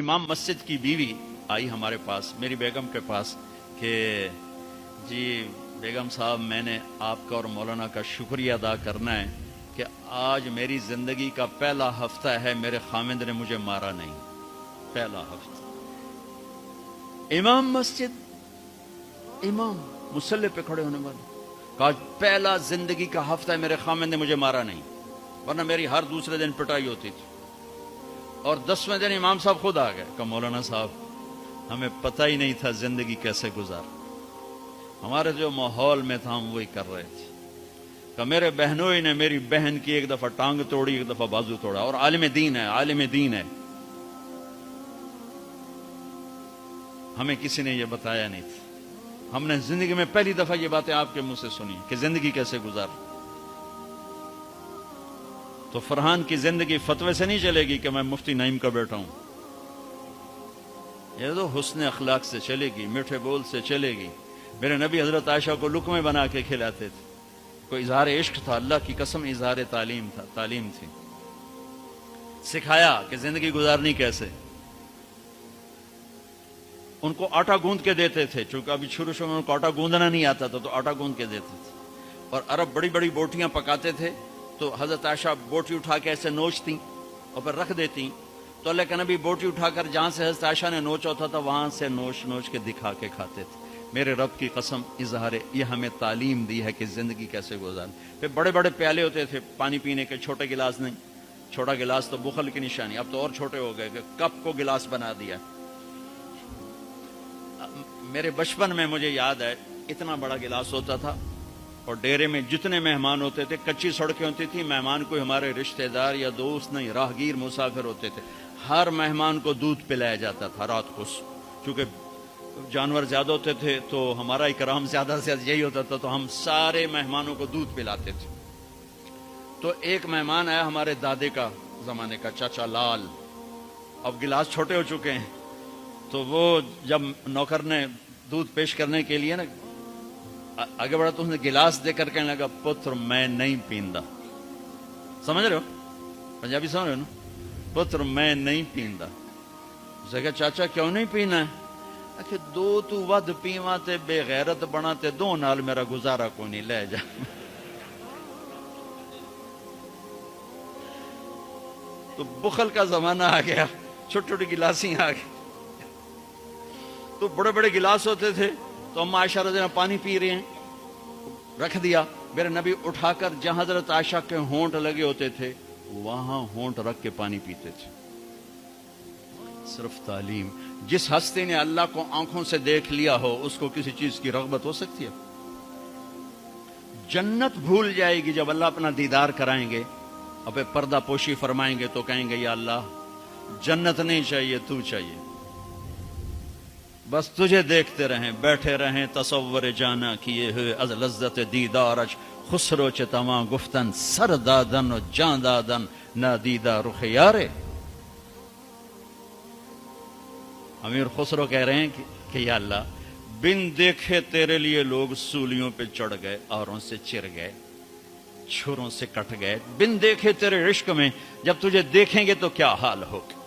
امام مسجد کی بیوی آئی ہمارے پاس، میری بیگم کے پاس، کہ جی بیگم صاحب میں نے آپ کا اور مولانا کا شکریہ ادا کرنا ہے کہ آج میری زندگی کا پہلا ہفتہ ہے میرے خامند نے مجھے مارا نہیں. پہلا ہفتہ. امام مسجد، امام مصلی پہ کھڑے ہونے والے، کہا پہلا زندگی کا ہفتہ ہے میرے خامند نے مجھے مارا نہیں، ورنہ میری ہر دوسرے دن پٹائی ہوتی تھی. اور 10ویں دن امام صاحب خود آ گئے، کہا مولانا صاحب ہمیں پتہ ہی نہیں تھا زندگی کیسے گزار، ہمارے جو ماحول میں تھا ہم وہی کر رہے تھے. کہ میرے بہنوئی نے میری بہن کی ایک دفعہ ٹانگ توڑی، ایک دفعہ بازو توڑا، اور عالم دین ہے، عالم دین ہے. ہمیں کسی نے یہ بتایا نہیں تھا، ہم نے زندگی میں پہلی دفعہ یہ باتیں آپ کے منہ سے سنی کہ زندگی کیسے گزار. تو فرحان کی زندگی فتوے سے نہیں چلے گی کہ میں مفتی نعیم کا بیٹا ہوں. یہ تو حسن اخلاق سے چلے گی، میٹھے بول سے چلے گی. میرے نبی حضرت عائشہ کو لقمے بنا کے کھلاتے تھے. کوئی اظہار عشق تھا، اللہ کی قسم اظہار تعلیم تھا، تعلیم تھی. سکھایا کہ زندگی گزارنی کیسے. ان کو آٹا گوندھ کے دیتے تھے، چونکہ ابھی شروع میں ان کو آٹا گوندنا نہیں آتا تھا، تو آٹا گوندھ کے دیتے تھے. اور عرب بڑی بڑی بوٹیاں پکاتے تھے، تو حضرت عائشہ بوٹی اٹھا کے ایسے نوچتی اور پھر رکھ دیتی. تو اللہ کے نبی بوٹی اٹھا کر جہاں سے حضرت عائشہ نے نوچا ہوتا تھا وہاں سے نوچ نوچ کے دکھا کے کھاتے تھے. میرے رب کی قسم اظہار یہ ہمیں تعلیم دی ہے کہ زندگی کیسے گزار. پھر بڑے بڑے پیالے ہوتے تھے پانی پینے کے، چھوٹے گلاس نہیں. چھوٹا گلاس تو بخل کی نشانی، اب تو اور چھوٹے ہو گئے کہ کپ کو گلاس بنا دیا. میرے بچپن میں مجھے یاد ہے اتنا بڑا گلاس ہوتا تھا، اور ڈیرے میں جتنے مہمان ہوتے تھے، کچی سڑکیں ہوتی تھی، مہمان کوئی ہمارے رشتہ دار یا دوست نہیں، راہگیر مسافر ہوتے تھے، ہر مہمان کو دودھ پلایا جاتا تھا رات کو. چونکہ جانور زیادہ ہوتے تھے تو ہمارا اکرام زیادہ سے زیادہ یہی ہوتا تھا، تو ہم سارے مہمانوں کو دودھ پلاتے تھے. تو ایک مہمان آیا ہمارے دادے کا زمانے کا، چاچا لال. اب گلاس چھوٹے ہو چکے ہیں، تو وہ جب نوکر نے دودھ پیش کرنے کے لیے نا آگے بڑھا تو اس نے گلاس دے کر کہنے لگا پتر میں نہیں پیندا. سمجھ رہے ہو پنجابی سمجھ رہے ہو نا؟ پتر میں نہیں پیندا. اسے کہا چاچا کیوں نہیں پینا ہے؟ کہ دو تو ود پیواں تے بے غیرت بنا تے دو نال میرا گزارا کو نہیں، لے جا. تو بخل کا زمانہ آ گیا، چھوٹی چھوٹی گلاسی آ گئی. تو بڑے بڑے گلاس ہوتے تھے، تو اما عائشہ رضی اللہ پانی پی رہے ہیں، رکھ دیا. میرے نبی اٹھا کر جہاں حضرت عائشہ کے ہونٹ لگے ہوتے تھے وہاں ہونٹ رکھ کے پانی پیتے تھے. صرف تعلیم. جس ہستی نے اللہ کو آنکھوں سے دیکھ لیا ہو اس کو کسی چیز کی رغبت ہو سکتی ہے؟ جنت بھول جائے گی جب اللہ اپنا دیدار کرائیں گے، اب پردہ پوشی فرمائیں گے تو کہیں گے یا اللہ جنت نہیں چاہیے، تو چاہیے، بس تجھے دیکھتے رہیں، بیٹھے رہیں تصور جانا کیے ہوئے از لذت دیدارش خسرو چتما گفتن سر دادن و جان دادن نادیدہ رخ یارے. امیر خسرو کہہ رہے ہیں کہ یا اللہ بن دیکھے تیرے لیے لوگ سولیوں پہ چڑھ گئے، آروں سے چر گئے، چھروں سے کٹ گئے. بن دیکھے تیرے عشق میں جب تجھے دیکھیں گے تو کیا حال ہوگا.